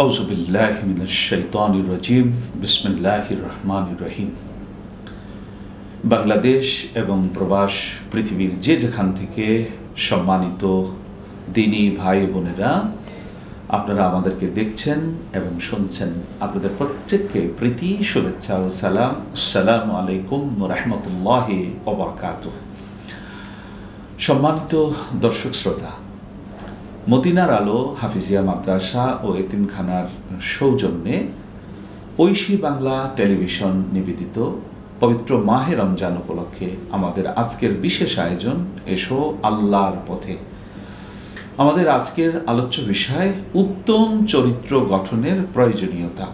আউযু বিল্লাহি মিনাশ শাইতানির রাজিম বিসমিল্লাহির রহমানির রহিম। বাংলাদেশ এবং প্রবাস পৃথিবীর যে যেখান থেকে সম্মানিত দিনী ভাই বোনেরা আপনারা আমাদেরকে দেখছেন এবং শুনছেন, আপনাদের প্রত্যেককে প্রীতি, শুভেচ্ছা ও সালাম। আসসালামু আলাইকুম ওয়া রাহমাতুল্লাহি ওয়া বারাকাতুহু। সম্মানিত দর্শক শ্রোতা, মদিনার আলো হাফিজিয়া মাদ্রাসা ও এতিমখানার সৌজন্যে ঐশী বাংলা টেলিভিশন নিবেদিত পবিত্র মাহে রমজান উপলক্ষে আমাদের আজকের বিশেষ আয়োজন এসো আল্লাহর পথে। আমাদের আজকের আলোচ্য বিষয় উত্তম চরিত্র গঠনের প্রয়োজনীয়তা।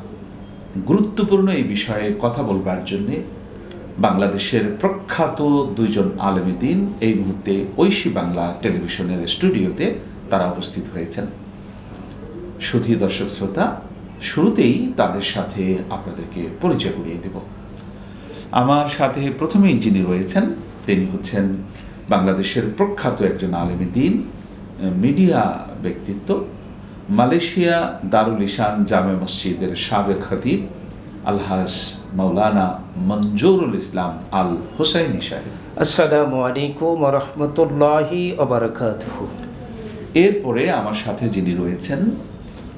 গুরুত্বপূর্ণ এই বিষয়ে কথা বলবার জন্যে বাংলাদেশের প্রখ্যাত দুইজন আলেমে দ্বীন এই মুহূর্তে ঐশী বাংলা টেলিভিশনের স্টুডিওতে তারা উপস্থিত হয়েছেন। সুধী দর্শক শ্রোতা, শুরুতেই তাদের সাথে আপনাদেরকে পরিচয় করিয়ে দেব। আমার সাথে প্রথমেই যিনি রয়েছেন তিনি হচ্ছেন বাংলাদেশের প্রখ্যাত একজন আলেমে দ্বীন, মিডিয়া ব্যক্তিত্ব, মালয়েশিয়া দারুল ইসান জামে মসজিদের সাবেক খতিব আলহাজ মাওলানা মঞ্জুরুল ইসলাম আল হুসাইনি সাহেব। আসসালামু আলাইকুম ওয়া রাহমাতুল্লাহি ওয়া বারাকাতুহু। এরপরে আমার সাথে যিনি রয়েছেন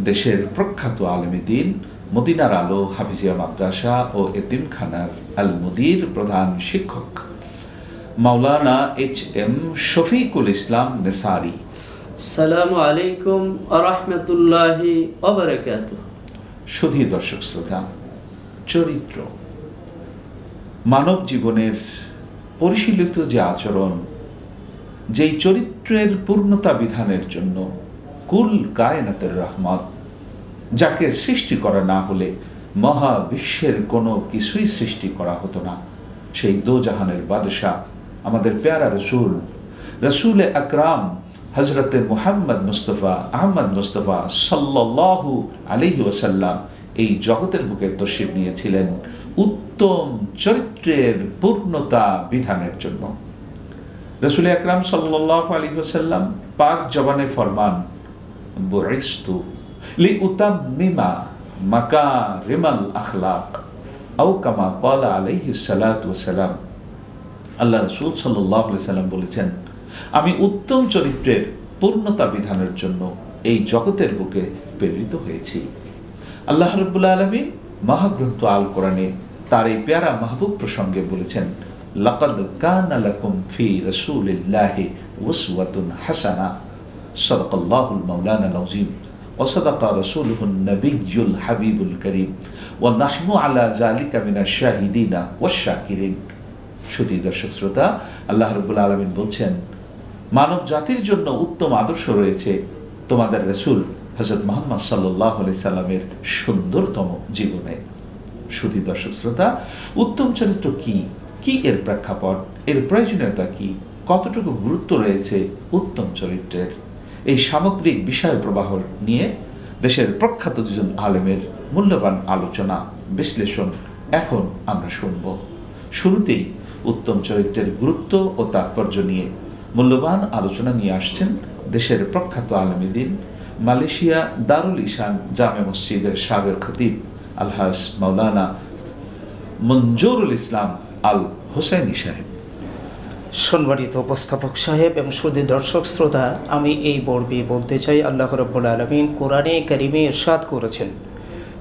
দেশের প্রখ্যাত আলেমে দ্বীন, মদিনার আলো হাফিজিয়া মাদ্রাসা ও এতিমখানার আল মুদির প্রধান শিক্ষক মাওলানা HM শফিকুল ইসলাম নেসারি। আসসালামু আলাইকুম ওয়া রাহমাতুল্লাহি ওয়া বারাকাতুহু। সুধী দর্শক শ্রোতা, চরিত্র মানব জীবনের পরিশীলিত যে আচরণ, যেই চরিত্রের পূর্ণতা বিধানের জন্য কুল কায়নাতের রহমত, যাকে সৃষ্টি করা না হলে মহাবিশ্বের কোনো কিছুই সৃষ্টি করা হতো না, সেই দোজাহানের বাদশাহ আমাদের প্যারা রসুল আকরাম হজরতে মুহাম্মদ মুস্তফা আহমদ মুস্তফা সাল্লাল্লাহু আলাইহি ওয়াসাল্লাম এই জগতের বুকে তশরিফ নিয়েছিলেন উত্তম চরিত্রের পূর্ণতা বিধানের জন্য। রসুল আকরাম সাল্লাল্লাহু আলাইহি ওয়াসাল্লাম পাক জবানে ফরমান, বুইস্তু লিউতাম্মিমা মাকারিমাল আখলাক আও কামা ক্বালা আলাইহিস সালাতু ওয়াস সালাম। আল্লাহ রাসূল সাল্লাল্লাহু আলাইহি ওয়াসাল্লাম বলেছেন, আমি উত্তম চরিত্রের পূর্ণতা বিধানের জন্য এই জগতের বুকে প্রেরিত হয়েছি। আল্লাহ রাব্বুল আলামিন মহাগ্রন্থ আল কোরআনে তার এই প্যারা মাহবুব প্রসঙ্গে বলেছেন, লাকাদ কানা লাকুম ফি রাসূলিল্লাহি উসওয়াতুন হাসানাহ, সাদাকাল্লাহুল মাওলানাল আযীম ওয়া সাদাকা রাসূলুহুন নবিয়্যুল হাবিবুল কারীম ওয়া নাহনু আলা যালিকা মিনাশ শাহিদিনা ওয়াশ শাকিরিন। সুধী দর্শক শ্রোতা, আল্লাহ রাব্বুল আলামিন বলছেন, মানব জাতির জন্য উত্তম আদর্শ রয়েছে তোমাদের রাসূল হযরত মুহাম্মদ সাল্লাল্লাহু আলাইহি সাল্লামের সুন্দরতম জীবনে। সুধী দর্শক শ্রোতা, উত্তম চরিত্র কি এর প্রেক্ষাপট, এর প্রয়োজনীয়তা কি, কতটুকু গুরুত্ব রয়েছে উত্তম চরিত্রের, এই সামগ্রিক বিষয় প্রবাহ নিয়ে দেশের প্রখ্যাত দুজন আলেমের মূল্যবান আলোচনা বিশ্লেষণ এখন আমরা শুনব। শুরুতেই উত্তম চরিত্রের গুরুত্ব ও তাৎপর্য নিয়ে মূল্যবান আলোচনা নিয়ে আসছেন দেশের প্রখ্যাত আলেমে দ্বীন, মালয়েশিয়া দারুল ইসান জামে মসজিদের সাবেক খতিব আলহাজ মাওলানা মঞ্জুরুল ইসলাম আল হুসাইনি সাহেব। সম্মানিত উপস্থাপক সাহেব এবং সুধী দর্শক শ্রোতা, আমি এই পর্বে বলতে চাই, আল্লাহ রাব্বুল আলামিন কোরআনে কারিমে ইরশাদ করেছেন,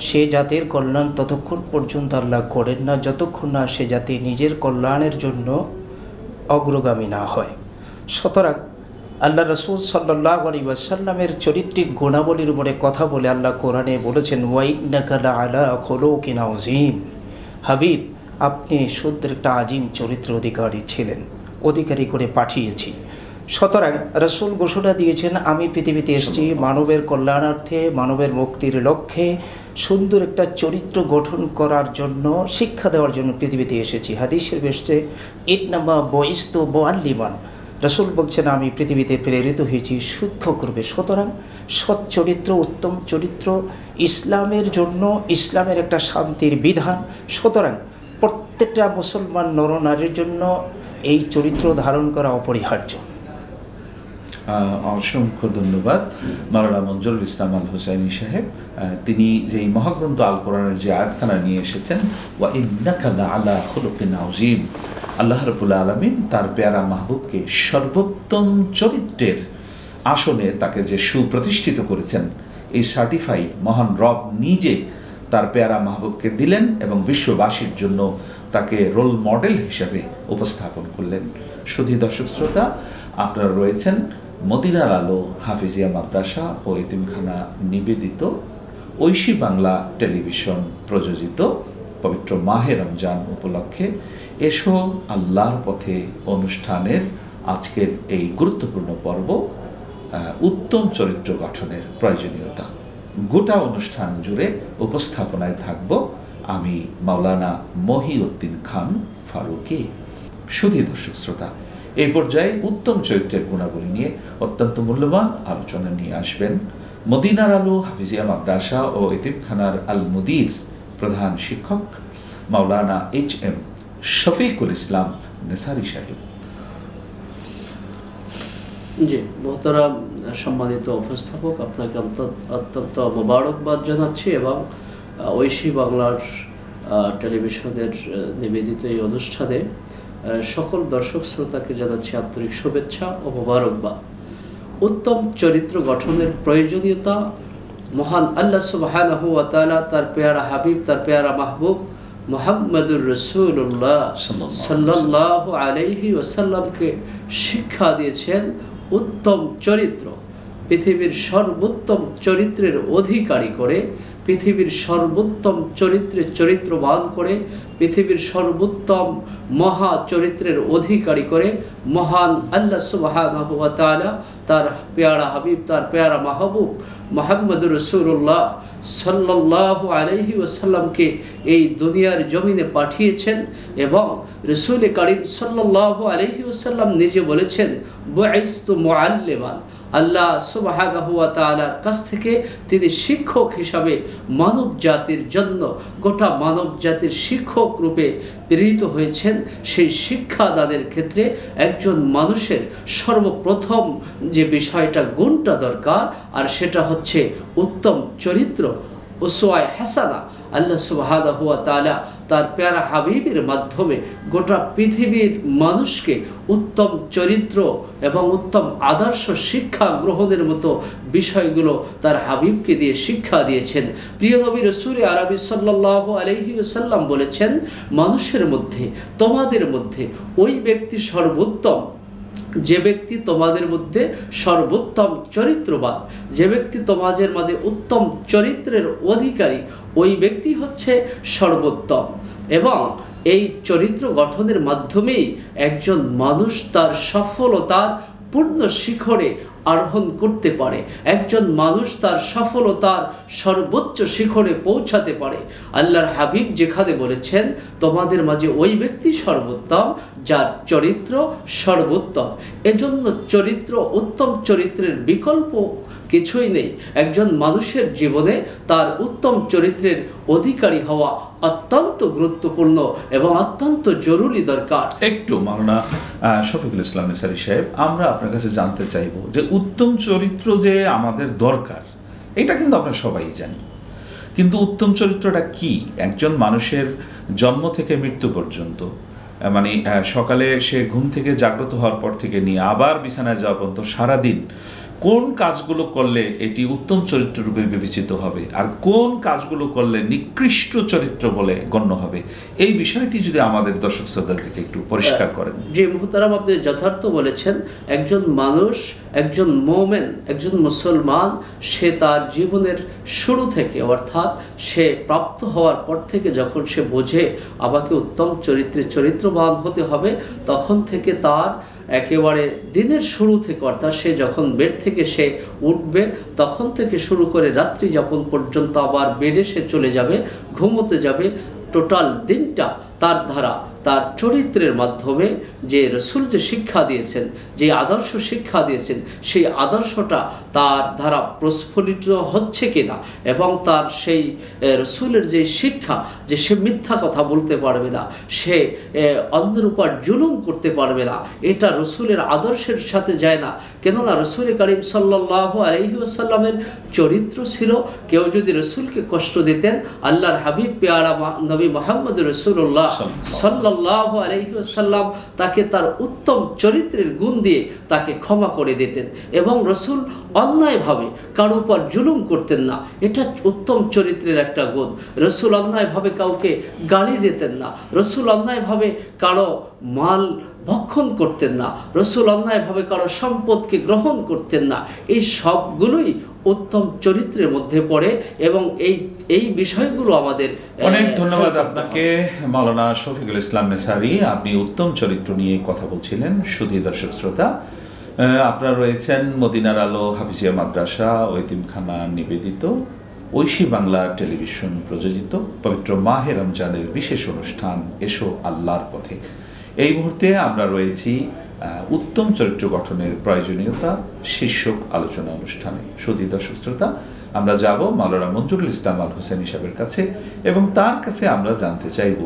সে জাতির কল্যাণ ততক্ষণ পর্যন্ত আল্লাহ করেন না যতক্ষণ না সে জাতি নিজের কল্যাণের জন্য অগ্রগামী না হয়। সুতরাং আল্লাহ রাসূল সাল্লাল্লাহু আলাইহি ওয়াসাল্লামের চরিত্রিক গুণাবলীর উপরে কথা বলে আল্লাহ কোরআনে বলেছেন, ওয়া ইন্নাকা লাআলা খুলুকিন আযীম। হাবিব, আপনি সুন্দর একটা আজিম চরিত্র অধিকারী করে পাঠিয়েছি। সুতরাং রাসূল ঘোষণা দিয়েছেন, আমি পৃথিবীতে এসেছি মানবের কল্যাণার্থে, মানবের মুক্তির লক্ষ্যে সুন্দর একটা চরিত্র গঠন করার জন্য, শিক্ষা দেওয়ার জন্য পৃথিবীতে এসেছি। হাদিসের এসেছে, ইন্নামা বুইস্তু মুআল্লিমান। রাসূল বলছেন, আমি পৃথিবীতে প্রেরিত হয়েছি শিক্ষা করবে। সুতরাং সৎ চরিত্র, উত্তম চরিত্র ইসলামের জন্য, ইসলামের একটা শান্তির বিধান। সুতরাং প্রত্যেকটা মুসলমান নরনারীর জন্য এই চরিত্র ধারণ করা অপরিহার্য। অসংখ্য ধন্যবাদ মাওলানা মঞ্জুরুল ইসলাম আল হুসাইনি সাহেব। তিনি যেই মহাগ্রন্থ আল কোরআনের যে আয়াতখানা নিয়ে এসেছেন, ওয়া ইন্নাকা লাআলা খুলুকিন আযীম, আল্লাহ রাব্বুল আলামিন তার পেয়ারা মাহবুবকে সর্বোত্তম চরিত্রের আসনে তাকে যে সুপ্রতিষ্ঠিত করেছেন, এই সার্টিফাই মহান রব নিজে তার পেয়ারা মাহবুবকে দিলেন এবং বিশ্ববাসীর জন্য তাকে রোল মডেল হিসেবে উপস্থাপন করলেন। শুধু দর্শক শ্রোতা, আপনারা রয়েছেন মদিনার আলো হাফিজিয়া মাদ্রাসা ও এতিমখানা নিবেদিত ঐশী বাংলা টেলিভিশন প্রযোজিত পবিত্র মাহে রমজান উপলক্ষে এসো আল্লাহর পথে অনুষ্ঠানের আজকের এই গুরুত্বপূর্ণ পর্ব, উত্তম চরিত্র গঠনের প্রয়োজনীয়তা। গোটা অনুষ্ঠান জুড়ে উপস্থাপনায় থাকব আমি মাওলানা মহিউদ্দিন খান ফারুকী। শুধু দর্শক শ্রোতা, এই পর্যায়ে উত্তম চরিত্রের গুণাবলী নিয়ে অত্যন্ত মূল্যবান আলোচনা নিয়ে আসবেন মদিনার আলো হাফিজিয়া মাদ্রাসা ও এতিমখানার আল মুদির প্রধান শিক্ষক মাওলানা HM শফিকুল ইসলাম নেসারি সাহেব। জি মোহতারাম সম্মানিত উপস্থাপক, আপনাকে অত্যন্ত মোবারকবাদ জানাচ্ছি এবং ঐশী বাংলার টেলিভিশনের নিবেদিত এই অনুষ্ঠানে সকল দর্শক শ্রোতাকে জানাচ্ছি আন্তরিক শুভেচ্ছা ও মোবারকবাদ। উত্তম চরিত্র গঠনের প্রয়োজনীয়তা মহান আল্লাহ সুবহানাহু ওয়া তাআলা তার পেয়ারা হাবিব, তার পেয়ারা মাহবুব মুহাম্মদুর রাসূলুল্লাহ সাল্লাল্লাহু আলাইহি ওয়াসাল্লামকে শিক্ষা দিয়েছেন উত্তম চরিত্র। পৃথিবীর সর্বোত্তম চরিত্রের অধিকারী করে, পৃথিবীর সর্বোত্তম চরিত্রের চরিত্রবান করে, পৃথিবীর সর্বোত্তম মহা চরিত্রের অধিকারী করে মহান আল্লাহ সুবহানাহু ওয়া তাআলা তার পেয়ারা হাবিব, তার পেয়ারা মাহবুব মুহাম্মদুর রাসূলুল্লাহ সাল্লাল্লাহু আলাইহি ওয়াসাল্লামকে এই দুনিয়ার জমিনে পাঠিয়েছেন এবং রাসূল কারীম সাল্লাল্লাহু আলাইহি ওয়াসাল্লাম নিজে বলেছেন, বুইস্তু মুআল্লিমান, আল্লাহ সুবহানাহু ওয়া তাআলার কাছ থেকে তিনি শিক্ষক হিসাবে মানব জাতির জন্য, গোটা মানব জাতির শিক্ষক রূপে প্রেরিত হয়েছেন। সেই শিক্ষাদানের ক্ষেত্রে একজন মানুষের সর্বপ্রথম যে বিষয়টা, গুণটা দরকার, আর সেটা হচ্ছে উত্তম চরিত্র, উসওয়ায়ে হাসানা। আল্লাহ সুবহানাহু ওয়া তাআলা তার পেয়ারা হাবিবের মাধ্যমে গোটা পৃথিবীর মানুষকে উত্তম চরিত্র এবং উত্তম আদর্শ শিক্ষা গ্রহণের মতো বিষয়গুলো তার হাবিবকে দিয়ে শিক্ষা দিয়েছেন। প্রিয় নবী রাসূল আরবি সাল্লাল্লাহু আলাইহি ওয়াসাল্লাম বলেছেন, মানুষের মধ্যে, তোমাদের মধ্যে ওই ব্যক্তি সর্বোত্তম যে ব্যক্তি তোমাদের মধ্যে সর্বোত্তম চরিত্রবান, যে ব্যক্তি তোমাদের মাঝে উত্তম চরিত্রের অধিকারী, ওই ব্যক্তি হচ্ছে সর্বোত্তম। এবং এই চরিত্র গঠনের মাধ্যমেই একজন মানুষ তার সফলতার পূর্ণ শিখরে আরোহণ করতে পারে, একজন মানুষ তার সফলতার সর্বোচ্চ শিখরে পৌঁছাতে পারে। আল্লাহর হাবিব যেখানে বলেছেন, তোমাদের মাঝে ওই ব্যক্তি সর্বোত্তম যার চরিত্র সর্বোত্তম। এজন্য চরিত্র, উত্তম চরিত্রের বিকল্প কিছুই নেই। একজন মানুষের জীবনে তার উত্তম চরিত্রের অধিকারী হওয়া অত্যন্ত গুরুত্বপূর্ণ এবং অত্যন্ত জরুরি দরকার। একটু মাওলানা শফিকুল ইসলাম নেসারি সাহেব, আমরা আপনার কাছে জানতে চাইব যে উত্তম চরিত্র যে আমাদের দরকার, এটা কিন্তু আমরা সবাই জানি, কিন্তু উত্তম চরিত্রটা কি? একজন মানুষের জন্ম থেকে মৃত্যু পর্যন্ত, মানে সকালে সে ঘুম থেকে জাগ্রত হওয়ার পর থেকে নিয়ে আবার বিছানায় যাওয়া পর্যন্ত সারাদিন কোন কাজগুলো করলে এটি উত্তম চরিত্র রূপে বিবেচিত হবে আর কোন কাজগুলো করলে নিকৃষ্ট চরিত্র বলে গণ্য হবে, এই বিষয়টি যদি আমাদের দর্শক শ্রোতাদেরকে একটু পরিষ্কার করেন। যে মুহতারাম, আপনি যথার্থ বলেছেন। একজন মানুষ, একজন মুমিন, একজন মুসলমান, সে তার জীবনের শুরু থেকে, অর্থাৎ সে প্রাপ্ত হওয়ার পর থেকে যখন সে বোঝে আমাকে উত্তম চরিত্রবান হতে হবে, তখন থেকে তার একেবারে দিনের শুরু থেকে, অর্থাৎ সে যখন বেড থেকে সে উঠবে তখন থেকে শুরু করে রাত্রি যাপন পর্যন্ত, আবার বেডে সে চলে যাবে, ঘুমোতে যাবে, টোটাল দিনটা তার দ্বারা, তার চরিত্রের মাধ্যমে যে রসুল যে শিক্ষা দিয়েছেন, যে আদর্শ শিক্ষা দিয়েছেন, সেই আদর্শটা তার দ্বারা প্রস্ফুটিত হচ্ছে কিনা, এবং তার সেই রসুলের যে শিক্ষা, যে সে মিথ্যা কথা বলতে পারবে না, সে অন্যের উপর জুলুম করতে পারবে না, এটা রসুলের আদর্শের সাথে যায় না। কেননা রসুল করিম সাল্লাল্লাহু আলাইহি ওয়াসাল্লামের চরিত্র ছিল, কেউ যদি রসুলকে কষ্ট দিতেন, আল্লাহর হাবিব পেয়ারা নবী মুহাম্মদ রাসূলুল্লাহ সাল্লাল্লাহু আলাইহি ওয়াসাল্লাম তাকে তার উত্তম চরিত্রের গুণ দিয়ে তাকে ক্ষমা করে দিতেন, এবং রসুল অন্যায়ভাবে কারো উপর জুলুম করতেন না। এটা উত্তম চরিত্রের একটা গুণ। রসুল অন্যায়ভাবে কাউকে গালি দিতেন না, রসুল অন্যায়ভাবে কারো মাল ভক্ষণ করতেন না, রসুল অন্যায়ভাবে কারো সম্পদকে গ্রহণ করতেন না। এই সবগুলোই উত্তম চরিত্রের মধ্যে পড়ে, এবং এই বিষয়গুলো আমাদের অনেক ধন্যবাদ আপনাকে মাওলানা শফিকুল ইসলাম নেসারি। আপনি উত্তম চরিত্র নিয়ে কথা বলছিলেন। সুধী দর্শক শ্রোতা, আপনারা রয়েছেন মদিনার আলো হাফিজিয়া মাদ্রাসা ও এতিমখানা নিবেদিত ঐশী বাংলা টেলিভিশন প্রযোজিত পবিত্র মাহে রমজানের বিশেষ অনুষ্ঠান এসো আল্লাহর পথে। এই মুহূর্তে আমরা রয়েছি উত্তম চরিত্র গঠনের প্রয়োজনীয়তা শীর্ষক আলোচনা অনুষ্ঠানে। সুধী দর্শক শ্রোতা, আমরা যাব মাওলানা মঞ্জুরুল ইসলাম আল হোসেন সাহেবের কাছে, এবং তার কাছে আমরা জানতে চাইব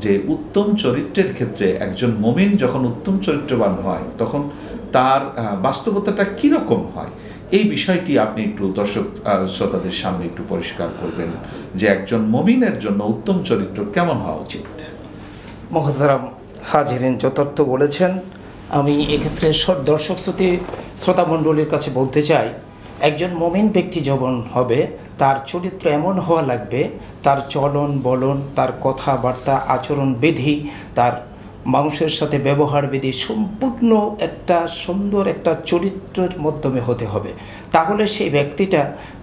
যে উত্তম চরিত্রের ক্ষেত্রে একজন মুমিন যখন উত্তম চরিত্রবান হয় তখন তার বাস্তবতাটা কীরকম হয়। এই বিষয়টি আপনি একটু দর্শক শ্রোতাদের সামনে একটু পরিষ্কার করবেন যে একজন মুমিনের জন্য উত্তম চরিত্র কেমন হওয়া উচিত। মোহতারাম হাজিরিন, যথার্থ বলেছেন। আমি এক্ষেত্রে দর্শক শ্রোতামণ্ডলীর কাছে বলতে চাই, একজন মুমিন ব্যক্তি যখন হবে তার চরিত্র এমন হওয়া লাগবে, তার চলন বলন, তার কথাবার্তা, আচরণ বিধি, তার মানুষের সাথে ব্যবহার বিধি সম্পূর্ণ একটা সুন্দর একটা চরিত্রের মাধ্যমে হতে হবে। তাহলে সেই ব্যক্তিটা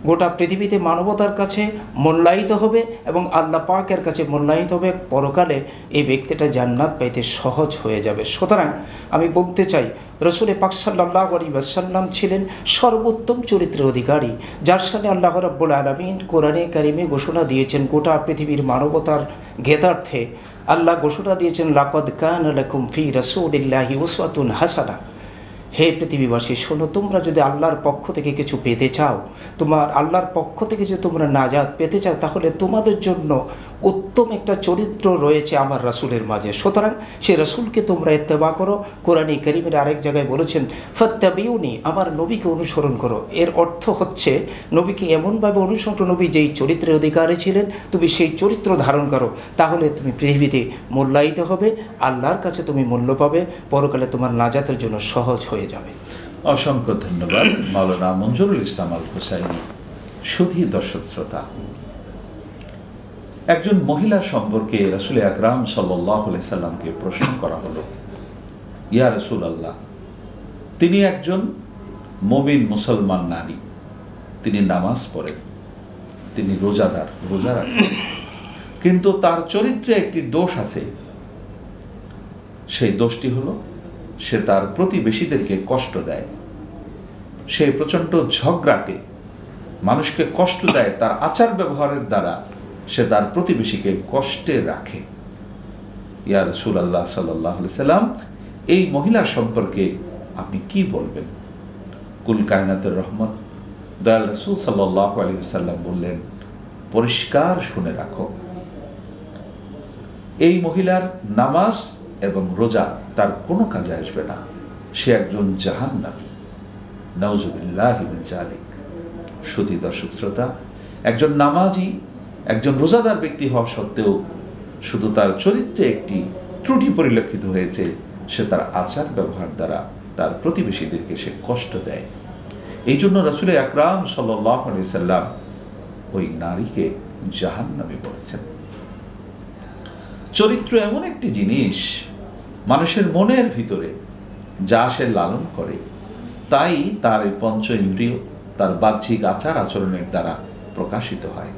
গোটা পৃথিবীতে মানবতার কাছে মূল্যায়িত হবে এবং আল্লাহ পাকের কাছে মূল্যায়িত হবে। পরকালে এই ব্যক্তিটা জান্নাত পাইতে সহজ হয়ে যাবে। সুতরাং আমি বলতে চাই, রসুল পাক সাল্লাল্লাহু আলাইহি ওয়াসাল্লাম ছিলেন সর্বোত্তম চরিত্রের অধিকারী, যার সাথে আল্লাহ রাব্বুল আলামিন কোরআনে কারিমে ঘোষণা দিয়েছেন গোটা পৃথিবীর মানবতার জ্ঞাতার্থে। আল্লাহ ঘোষণা দিয়েছেন, লাকাদ কানা লাকুম ফি রাসূলিল্লাহি উসওয়াতুন হাসানাহ। হে পৃথিবীবাসী, শোনো, তোমরা যদি আল্লাহর পক্ষ থেকে কিছু পেতে চাও, তোমার আল্লাহর পক্ষ থেকে যদি তোমরা নাজাত পেতে চাও, তাহলে তোমাদের জন্য উত্তম একটা চরিত্র রয়েছে আমার রাসূলের মাঝে। সুতরাং সে রাসূলকে তোমরা ইত্তেবা করো। কোরআনে কারীমের আরেক জায়গায় বলেছেন, ফাত্তাবিউনি, আমার নবীকে অনুসরণ করো। এর অর্থ হচ্ছে নবীকে এমনভাবে অনুসরণ করো, নবী যেই চরিত্রের অধিকারী ছিলেন তুমি সেই চরিত্র ধারণ করো। তাহলে তুমি পৃথিবীতে মূল্যায়িত হবে, আল্লাহর কাছে তুমি মূল্য পাবে, পরকালে তোমার নাজাতের জন্য সহজ হয়ে যাবে। অসংখ্য ধন্যবাদ মাওলানা মঞ্জুরুল ইসলাম আল হোসাইনি। সুধী দর্শক শ্রোতা, একজন মহিলা সম্পর্কে রাসূল আকরাম সাল্লাল্লাহু আলাইহি সাল্লামকে প্রশ্ন করা হলো, ইয়া রাসূলুল্লাহ, তিনি একজন মুমিন মুসলমান নারী, তিনি নামাজ পড়েন, তিনি রোজা রাখেন, কিন্তু তার চরিত্রে একটি দোষ আছে। সেই দোষটি হলো সে তার প্রতিবেশীদেরকে কষ্ট দেয়, সে প্রচণ্ড ঝগড়াটে, মানুষকে কষ্ট দেয়, তার আচার ব্যবহারের দ্বারা সে তার প্রতিবেশীকে কষ্টে রাখে। ইয়া রাসূলুল্লাহ সাল্লাল্লাহু আলাইহি সাল্লাম, এই মহিলা সম্পর্কে আপনি কি বলবেন? কুল কায়নাতের রহমত দয়াল রাসূল সাল্লাল্লাহু আলাইহি সাল্লাম বললেন, পরিষ্কার শুনে রাখো, এই মহিলার নামাজ এবং রোজা তার কোনো কাজে আসবে না, সে একজন জাহান্নামী। নাউযুবিল্লাহি মিন যালিক। সুধী দর্শক শ্রোতা, একজন নামাজি, একজন রোজাদার ব্যক্তি হওয়া সত্ত্বেও শুধু তার চরিত্রে একটি ত্রুটি পরিলক্ষিত হয়েছে, সে তার আচার ব্যবহার দ্বারা তার প্রতিবেশীদেরকে সে কষ্ট দেয়। এই জন্য রাসূল আকরাম সাল্লাল্লাহু আলাইহি সাল্লাম ওই নারীকে জাহান্নামী বলেছেন। চরিত্র এমন একটি জিনিস, মানুষের মনের ভিতরে যা সে লালন করে তাই তার এই পঞ্চ ইন্দ্রিয়, তার বাহ্যিক আচার আচরণের দ্বারা প্রকাশিত হয়।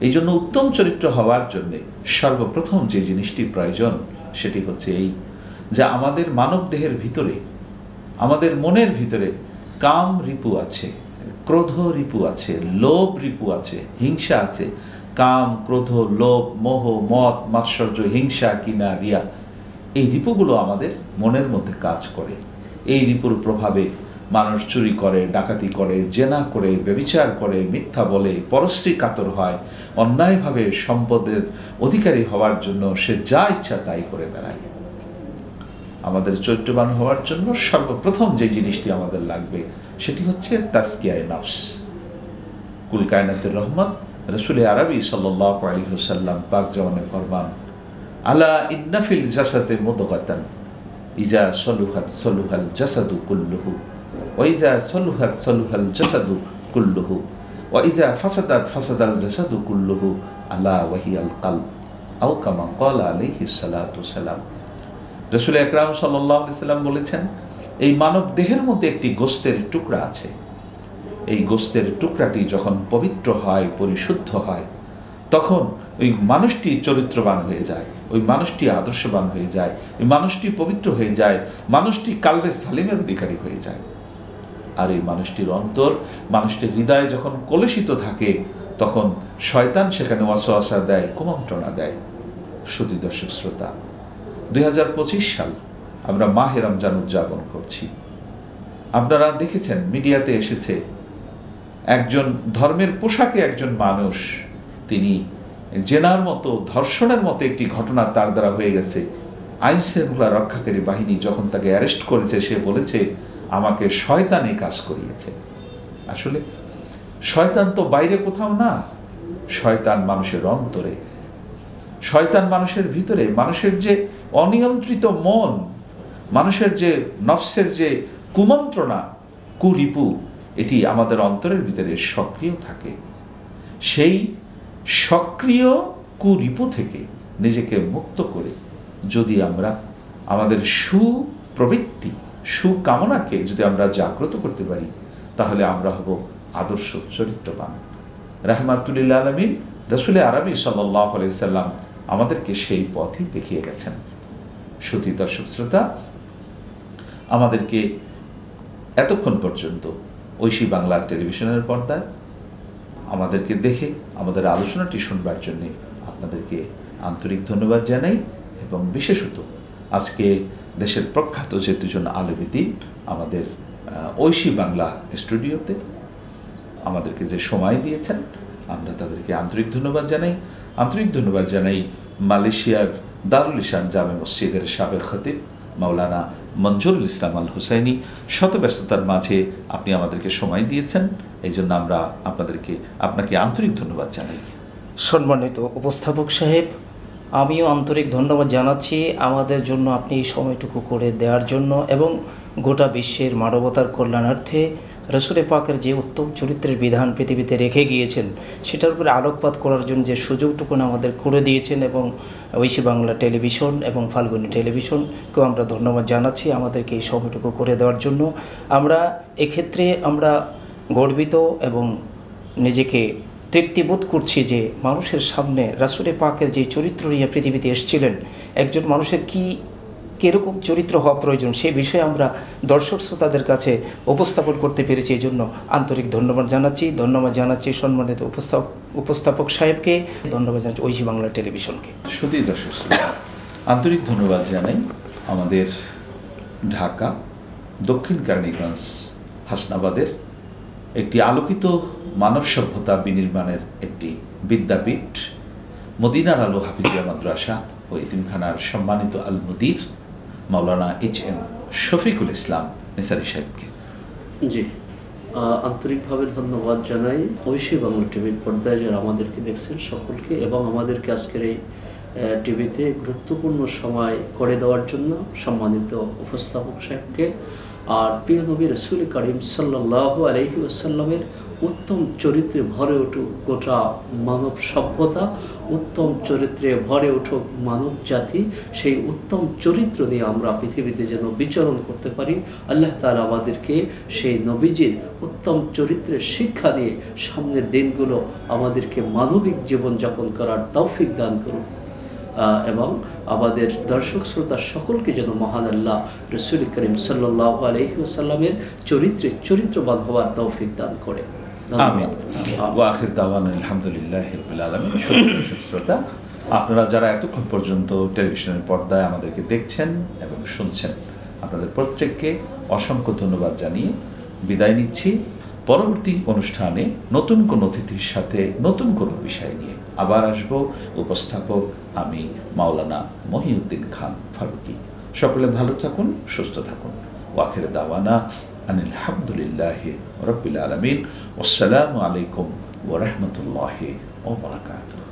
এই জন্য উত্তম চরিত্র হওয়ার জন্য সর্বপ্রথম যে জিনিসটি প্রয়োজন সেটি হচ্ছে এই, যে আমাদের মানব দেহের ভিতরে, আমাদের মনের ভিতরে কাম রিপু আছে, ক্রোধ রিপু আছে, লোভ রিপু আছে, হিংসা আছে, কাম, ক্রোধ, লোভ, মোহ, মদ, মাৎসর্য, হিংসা, কিনা, রিয়া, এই রিপুগুলো আমাদের মনের মধ্যে কাজ করে। এই রিপুর প্রভাবে মানুষ চুরি করে, ডাকাতি করে, জেনা করে, ব্যভিচার করে, মিথ্যা বলে, পরশ্রী কাতর হয়, অন্যায়ভাবে সম্পদের অধিকারী হওয়ার জন্য সে যা ইচ্ছা তাই করে বেড়ায়। আমাদের চরিত্রবান হওয়ার জন্য সর্বপ্রথম যে জিনিসটি আমাদের লাগবে সেটি হচ্ছে তাসকিয়ায়ে নফস। কুল কায়নাতের রহমত রাসূল আরবি সাল্লাল্লাহু আলাইহি ওয়াসাল্লাম পাক জামানে ফরমান, আলা ইন্না ফিল জাসাদি মুদগাতান ইজা সলুহাত সলুহাল জাসাদু কুল্লুহু ওয়া ইজা সলুহাত সলুহাল জাসাদু কুল্লুহু ওয়া ইজা ফাসাদাত ফাসাদাল জাসাদু কুল্লুহু আলা ওয়া হিয়াল কলব আও কামা ক্বালা আলাইহিস সালাতু সালাম। রাসূল আকরাম সাল্লাল্লাহু আলাইহি সাল্লাম বলেছেন, এই মানব দেহের মধ্যে একটি গোশতের টুকরা আছে। এই গোশতের টুকরাটি যখন পবিত্র হয়, পরিশুদ্ধ হয়, তখন ওই মানুষটি চরিত্রবান হয়ে যায়, ওই মানুষটি আদর্শবান হয়ে যায়, ওই মানুষটি পবিত্র হয়ে যায়, মানুষটি কালবে সালিমের অধিকারী হয়ে যায়। আর এই মানুষটির অন্তর, মানুষটির হৃদয়ে যখন কলুষিত থাকে, তখন শয়তান সেখানে ওয়াসওয়াসা দেয়, কুমন্ত্রণা দেয়। শুধু দর্শক শ্রোতা, 2025 সাল আমরা মাহে রমজান উদযাপন করছি। আপনারা দেখেছেন, মিডিয়াতে এসেছে, একজন ধর্মের পোশাকে একজন মানুষ, তিনি জেনার মতো, ধর্ষণের মতো একটি ঘটনা তার দ্বারা হয়ে গেছে। আইন শৃঙ্খলা রক্ষাকারী বাহিনী যখন তাকে অ্যারেস্ট করেছে, সে বলেছে আমাকে শয়তান এই কাজ করিয়েছে। আসলে শয়তান তো বাইরে কোথাও না, শয়তান মানুষের অন্তরে, শয়তান মানুষের ভিতরে। মানুষের যে অনিয়ন্ত্রিত মন, মানুষের যে নফসের যে কুমন্ত্রণা, কুরিপু, এটি আমাদের অন্তরের ভিতরে সক্রিয় থাকে। সেই সক্রিয় কুরিপু থেকে নিজেকে মুক্ত করে যদি আমরা আমাদের সুপ্রবৃত্তি, সুকামনাকে যদি আমরা জাগ্রত করতে পারি, তাহলে আমরা হব আদর্শ চরিত্রবান। রাহমাতুল লিল আলামিন রাসূল আরবি সাল্লাল্লাহু আলাইহি সাল্লাম আমাদেরকে সেই পথই দেখিয়ে গেছেন। শ্রোতা দর্শক শ্রোতা, আমাদেরকে এতক্ষণ পর্যন্ত ঐশী বাংলা টেলিভিশনের পর্দায় আমাদেরকে দেখে আমাদের আলোচনাটি শুনবার জন্য আপনাদেরকে আন্তরিক ধন্যবাদ জানাই। এবং বিশেষত আজকে দেশের প্রখ্যাত যে দুজন আলেমে দ্বীন আমাদের ঐশী বাংলা স্টুডিওতে আমাদেরকে যে সময় দিয়েছেন, আমরা তাদেরকে আন্তরিক ধন্যবাদ জানাই। আন্তরিক ধন্যবাদ জানাই মালয়েশিয়ার দারুল ইসান জামে মসজিদের সাবেক খতিব মাওলানা মঞ্জুরুল ইসলাম আল হুসাইনি। শত ব্যস্ততার মাঝে আপনি আমাদেরকে সময় দিয়েছেন, এই জন্য আমরা আপনাকে আন্তরিক ধন্যবাদ জানাই। সম্মানিত উপস্থাপক সাহেব, আমিও আন্তরিক ধন্যবাদ জানাচ্ছি আমাদের জন্য আপনি এই সময়টুকু করে দেওয়ার জন্য, এবং গোটা বিশ্বের মানবতার কল্যাণার্থে রাসূল পাকের যে উত্তম চরিত্রের বিধান পৃথিবীতে রেখে গিয়েছেন, সেটার উপরে আলোকপাত করার জন্য যে সুযোগটুকু আমাদের করে দিয়েছেন, এবং ঐশী বাংলা টেলিভিশন এবং ফাল্গুনী টেলিভিশনকেও আমরা ধন্যবাদ জানাচ্ছি আমাদেরকে এই সময়টুকু করে দেওয়ার জন্য। আমরা এক্ষেত্রে আমরা গর্বিত এবং নিজেকে তৃপ্তিবোধ করছি যে মানুষের সামনে রাসূল পাকের যে চরিত্র নিয়ে পৃথিবীতে এসেছিলেন, একজন মানুষের কীরকম চরিত্র হওয়া প্রয়োজন সে বিষয়ে আমরা দর্শক শ্রোতাদের কাছে উপস্থাপন করতে পেরেছি। এই জন্য আন্তরিক ধন্যবাদ জানাচ্ছি সম্মানিত উপস্থাপক সাহেবকে, ধন্যবাদ জানাচ্ছি ঐশী বাংলা টেলিভিশনকে। শুধু দর্শক শ্রোতা, আন্তরিক ধন্যবাদ জানাই আমাদের ঢাকা দক্ষিণ কেরানীগঞ্জ হাসনাবাদের একটি আলোকিত মানব সভ্যতা বিনির্মাণের একটি বিদ্যাপীঠ মদিনার আলো হাফিজিয়া মাদ্রাসা ও এতিমখানার সম্মানিত আল মুদির মাওলানা HM শফিকুল ইসলাম নিসারী সাহেবকে। জি, আন্তরিকভাবে ধন্যবাদ জানাই ঐশী বাংলা টিভির পর্দায় যারা আমাদেরকে দেখছেন সকলকে, এবং আমাদেরকে আজকের এই টিভিতে গুরুত্বপূর্ণ সময় করে দেওয়ার জন্য সম্মানিত উপস্থাপক সাহেবকে। আর প্রিয় নবী রাসূল করিম সাল্লাল্লাহু আলাইহি ওয়াসাল্লামের উত্তম চরিত্রে ভরে উঠুক গোটা মানব সভ্যতা, উত্তম চরিত্রে ভরে উঠুক মানব জাতি। সেই উত্তম চরিত্র নিয়ে আমরা পৃথিবীতে যেন বিচরণ করতে পারি। আল্লাহ তাআলা আমাদেরকে সেই নবীজির উত্তম চরিত্রের শিক্ষা দিয়ে সামনের দিনগুলো আমাদেরকে মানবিক জীবনযাপন করার তৌফিক দান করুন, এবং আমাদের দর্শক শ্রোতা সকলকে যেন মহান আল্লাহ রাসূল করিম সাল্লাল্লাহু আলাইহি ওয়াসাল্লামের চরিত্রবান হওয়ার তৌফিক দান করে। আমিন। ওয়া আখির দাওয়ানা আলহামদুলিল্লাহি রাব্বিল আলামিন। দর্শক শ্রোতা, আপনারা যারা এতক্ষণ পর্যন্ত টেলিভিশনের পর্দায় আমাদেরকে দেখছেন এবং শুনছেন, আপনাদের প্রত্যেককে অসংখ্য ধন্যবাদ জানিয়ে বিদায় নিচ্ছি। পরবর্তী অনুষ্ঠানে নতুন কোন অতিথির সাথে নতুন কোন বিষয় নিয়ে আবার আসব। উপস্থাপক আমি মাওলানা মহিউদ্দিন খান ফারুকী। সকলে ভালো থাকুন, সুস্থ থাকুন। ওয়া আখির দাওয়ানা আনিল হামদুলিল্লাহি রাব্বিল আলামিন। আসসালামু আলাইকুম ওয়া রাহমাতুল্লাহি ওয়া বারাকাতুহু।